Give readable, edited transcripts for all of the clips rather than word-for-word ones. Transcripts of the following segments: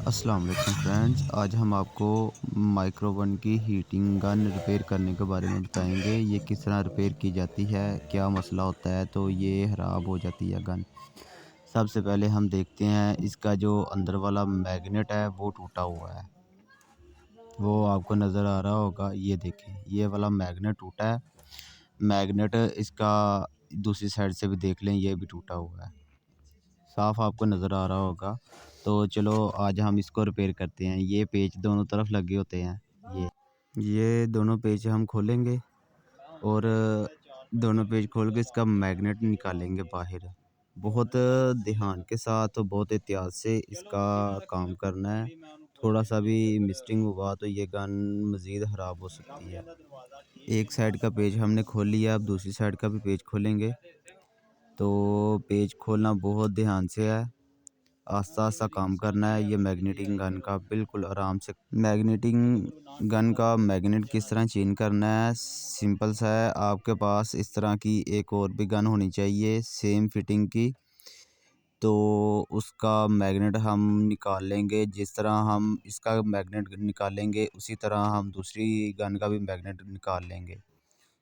अस्सलाम वालेकुम फ्रेंड्स, आज हम आपको माइक्रोवन की हीटिंग गन रिपेयर करने के बारे में बताएंगे। ये किस तरह रिपेयर की जाती है, क्या मसला होता है तो ये ख़राब हो जाती है गन। सबसे पहले हम देखते हैं इसका जो अंदर वाला मैग्नेट है वो टूटा हुआ है। वो आपको नज़र आ रहा होगा, ये देखें ये वाला मैग्नेट टूटा है। मैग्नेट इसका दूसरी साइड से भी देख लें, ये भी टूटा हुआ है, साफ आपको नज़र आ रहा होगा। तो चलो आज हम इसको रिपेयर करते हैं। ये पेच दोनों तरफ लगे होते हैं। ये दोनों पेच हम खोलेंगे और दोनों पेच खोल के इसका मैग्नेट निकालेंगे बाहर। बहुत ध्यान के साथ, बहुत एहतियात से इसका काम करना है। थोड़ा सा भी मिस्टिंग हुआ तो ये गन मज़ीद ख़राब हो सकती है। एक साइड का पेज हमने खोल लिया, अब दूसरी साइड का भी पेज खोलेंगे। तो पेज खोलना बहुत ध्यान से है, आस्ता-आस्ता काम करना है। ये मैग्नेटिंग गन का बिल्कुल आराम से मैग्नेटिंग गन का मैग्नेट किस तरह चेंज करना है, सिंपल सा है। आपके पास इस तरह की एक और भी गन होनी चाहिए सेम फिटिंग की। तो उसका मैग्नेट हम निकाल लेंगे। जिस तरह हम इसका मैग्नेट निकालेंगे उसी तरह हम दूसरी गन का भी मैग्नेट निकाल लेंगे।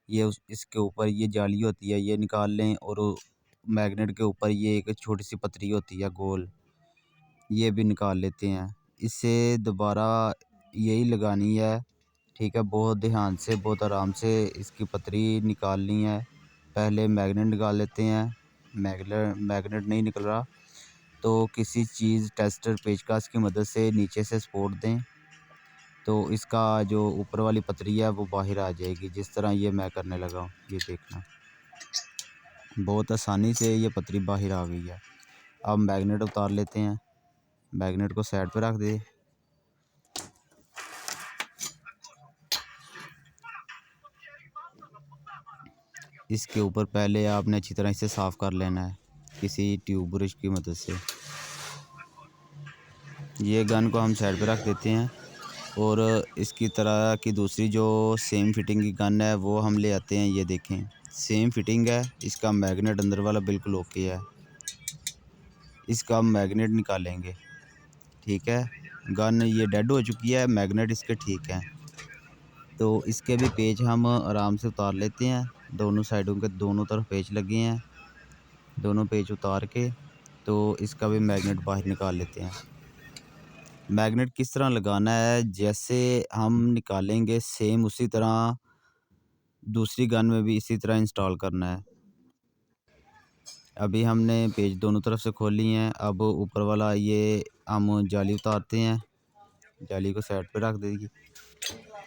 ये इसके ऊपर ये जाली होती है, ये निकाल लें। और मैग्नेट के ऊपर ये एक छोटी सी पतरी होती है गोल, ये भी निकाल लेते हैं। इससे दोबारा यही लगानी है, ठीक है। बहुत ध्यान से, बहुत आराम से इसकी पतरी निकालनी है। पहले मैग्नेट निकाल लेते हैं। मैग्नेट नहीं निकल रहा तो किसी चीज़ टेस्टर पेचकस की मदद से नीचे से सपोर्ट दें, तो इसका जो ऊपर वाली पतरी है वो बाहर आ जाएगी। जिस तरह ये मैं करने लगा हूँ, ये देखना, बहुत आसानी से ये पतरी बाहर आ गई है। अब मैग्नेट उतार लेते हैं। मैग्नेट को साइड पे रख दे। इसके ऊपर पहले आपने अच्छी तरह इसे साफ़ कर लेना है किसी ट्यूब ब्रश की मदद से। ये गन को हम साइड पे रख देते हैं और इसकी तरह की दूसरी जो सेम फिटिंग की गन है वो हम ले आते हैं। ये देखें सेम फिटिंग है, इसका मैग्नेट अंदर वाला बिल्कुल ओके है। इसका मैग्नेट निकालेंगे, ठीक है। गन ये डेड हो चुकी है, मैग्नेट इसके ठीक है। तो इसके भी पेच हम आराम से उतार लेते हैं। दोनों साइडों के दोनों तरफ पेच लगे हैं, दोनों पेच उतार के तो इसका भी मैग्नेट बाहर निकाल लेते हैं। मैग्नेट किस तरह लगाना है, जैसे हम निकालेंगे सेम उसी तरह दूसरी गन में भी इसी तरह इंस्टॉल करना है। अभी हमने पेज दोनों तरफ से खोल लिए हैं। अब ऊपर वाला ये हम जाली उतारते हैं। जाली को साइड पे रख देगी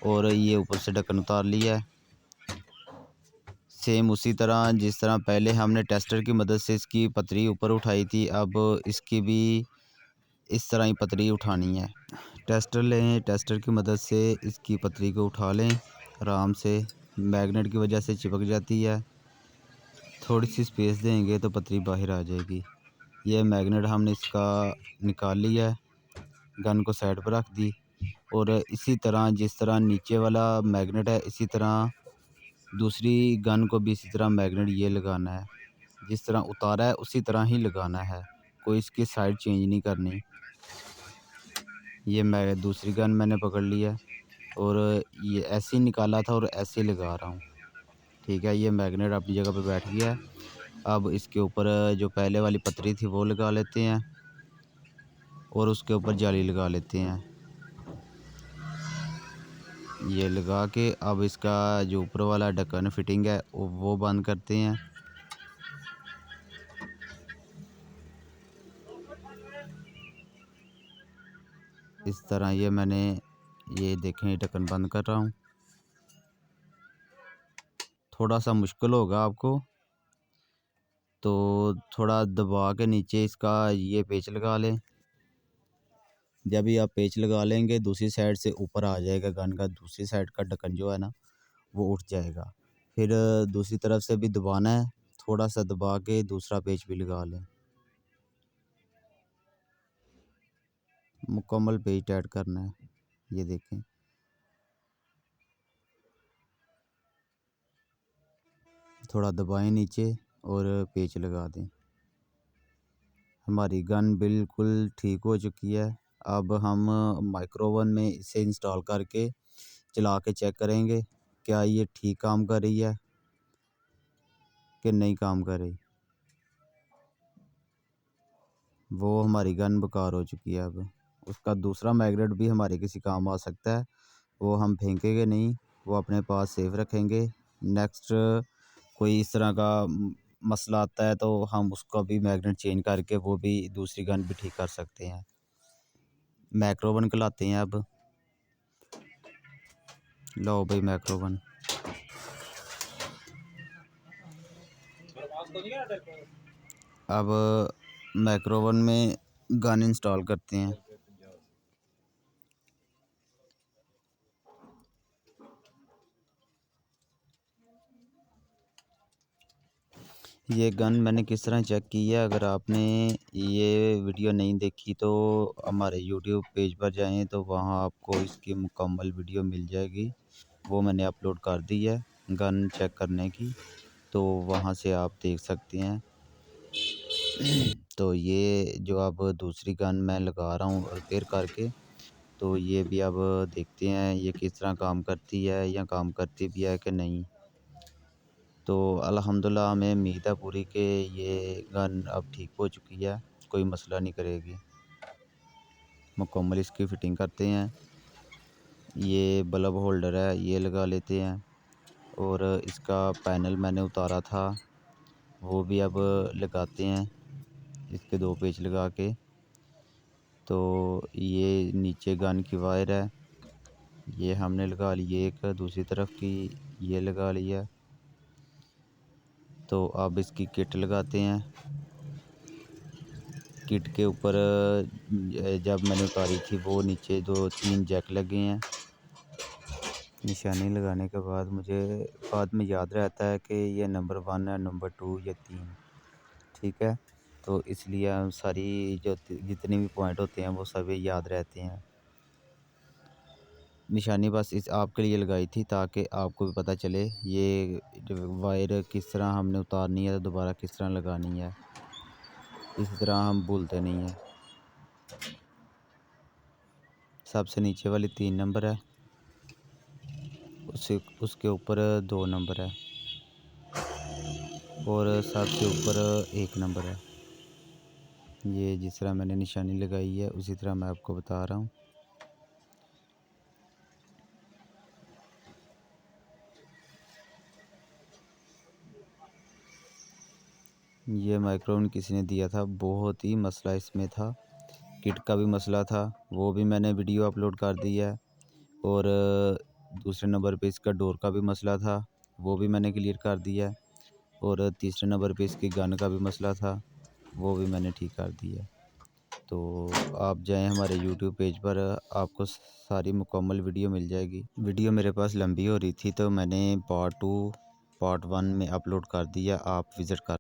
और ये ऊपर से ढक्कन उतार लिया है। सेम उसी तरह जिस तरह पहले हमने टेस्टर की मदद से इसकी पतरी ऊपर उठाई थी, अब इसकी भी इस तरह ही पतरी उठानी है। टेस्टर लें, टेस्टर की मदद से इसकी पतरी को उठा लें आराम से। मैग्नेट की वजह से चिपक जाती है, थोड़ी सी स्पेस देंगे तो पतरी बाहर आ जाएगी। ये मैग्नेट हमने इसका निकाल लिया है, गन को साइड पर रख दी। और इसी तरह जिस तरह नीचे वाला मैग्नेट है, इसी तरह दूसरी गन को भी इसी तरह मैग्नेट ये लगाना है। जिस तरह उतारा है उसी तरह ही लगाना है, कोई इसकी साइड चेंज नहीं करनी। ये मैं दूसरी गन मैंने पकड़ लिया और ये ऐसे ही निकाला था और ऐसे ही लगा रहा हूँ, ठीक है। ये मैग्नेट अपनी जगह पे बैठ गया है। अब इसके ऊपर जो पहले वाली पतरी थी वो लगा लेते हैं और उसके ऊपर जाली लगा लेते हैं। ये लगा के अब इसका जो ऊपर वाला ढक्कन फिटिंग है वो बंद करते हैं। इस तरह ये मैंने, ये देखें ढक्कन बंद कर रहा हूँ। थोड़ा सा मुश्किल होगा आपको, तो थोड़ा दबा के नीचे इसका ये पेच लगा लें। जब भी आप पेच लगा लेंगे दूसरी साइड से ऊपर आ जाएगा गन का, दूसरी साइड का ढक्कन जो है ना वो उठ जाएगा। फिर दूसरी तरफ से भी दबाना है, थोड़ा सा दबा के दूसरा पेच भी लगा लें। मुकम्मल पेच टाइट करना है, ये देखें। थोड़ा दबाएं नीचे और पेच लगा दें। हमारी गन बिल्कुल ठीक हो चुकी है। अब हम माइक्रोवन में इसे इंस्टॉल करके चला के चेक करेंगे क्या ये ठीक काम कर रही है कि नहीं काम कर रही। वो हमारी गन बेकार हो चुकी है। अब उसका दूसरा मैग्नेट भी हमारे किसी काम आ सकता है, वो हम फेंकेंगे नहीं, वो अपने पास सेफ रखेंगे। नेक्स्ट कोई इस तरह का मसला आता है तो हम उसका भी मैग्नेट चेंज करके वो भी दूसरी गन भी ठीक कर सकते हैं। मैक्रोवन कहलाते हैं। अब लो भाई मैक्रोवन। अब मैक्रोवन में गन इंस्टॉल करते हैं। ये गन मैंने किस तरह चेक की है, अगर आपने ये वीडियो नहीं देखी तो हमारे यूट्यूब पेज पर जाएं तो वहाँ आपको इसकी मुकम्मल वीडियो मिल जाएगी। वो मैंने अपलोड कर दी है गन चेक करने की, तो वहाँ से आप देख सकते हैं। तो ये जो अब दूसरी गन मैं लगा रहा हूँ रिपेयर करके, तो ये भी अब देखते हैं ये किस तरह काम करती है या काम करती भी है कि नहीं। तो अल्हम्दुलिल्लाह हमें उम्मीद है पूरी कि ये गन अब ठीक हो चुकी है, कोई मसला नहीं करेगी। मुकम्मल इसकी फ़िटिंग करते हैं। ये बल्ब होल्डर है, ये लगा लेते हैं। और इसका पैनल मैंने उतारा था, वो भी अब लगाते हैं, इसके 2 पेच लगा के। तो ये नीचे गन की वायर है, ये हमने लगा ली एक, दूसरी तरफ की ये लगा ली है। तो अब इसकी किट लगाते हैं। किट के ऊपर जब मैंने उतारी थी वो नीचे 2-3 जैक लगे हैं। निशानी लगाने के बाद मुझे बाद में याद रहता है कि ये नंबर 1 है, नंबर 2 या 3, ठीक है। तो इसलिए हम सारी जो जितने भी पॉइंट होते हैं वो सभी याद रहते हैं। निशानी बस इस आपके लिए लगाई थी ताकि आपको भी पता चले ये वायर किस तरह हमने उतारनी है, तो दोबारा किस तरह लगानी है, इसी तरह हम भूलते नहीं हैं। सबसे नीचे वाली 3 नंबर है, उसके ऊपर 2 नंबर है और सबसे ऊपर 1 नंबर है। ये जिस तरह मैंने निशानी लगाई है उसी तरह मैं आपको बता रहा हूँ। ये माइक्रोवन किसी ने दिया था, बहुत ही मसला इसमें था। किट का भी मसला था, वो भी मैंने वीडियो अपलोड कर दी है। और दूसरे नंबर पे इसका डोर का भी मसला था, वो भी मैंने क्लियर कर दिया है। और तीसरे नंबर पे इसकी गन का भी मसला था, वो भी मैंने ठीक कर दिया। तो आप जाएं हमारे यूट्यूब पेज पर, आपको सारी मुकम्मल वीडियो मिल जाएगी। वीडियो मेरे पास लंबी हो रही थी तो मैंने पार्ट 2 पार्ट 1 में अपलोड कर दिया, आप विज़िट कर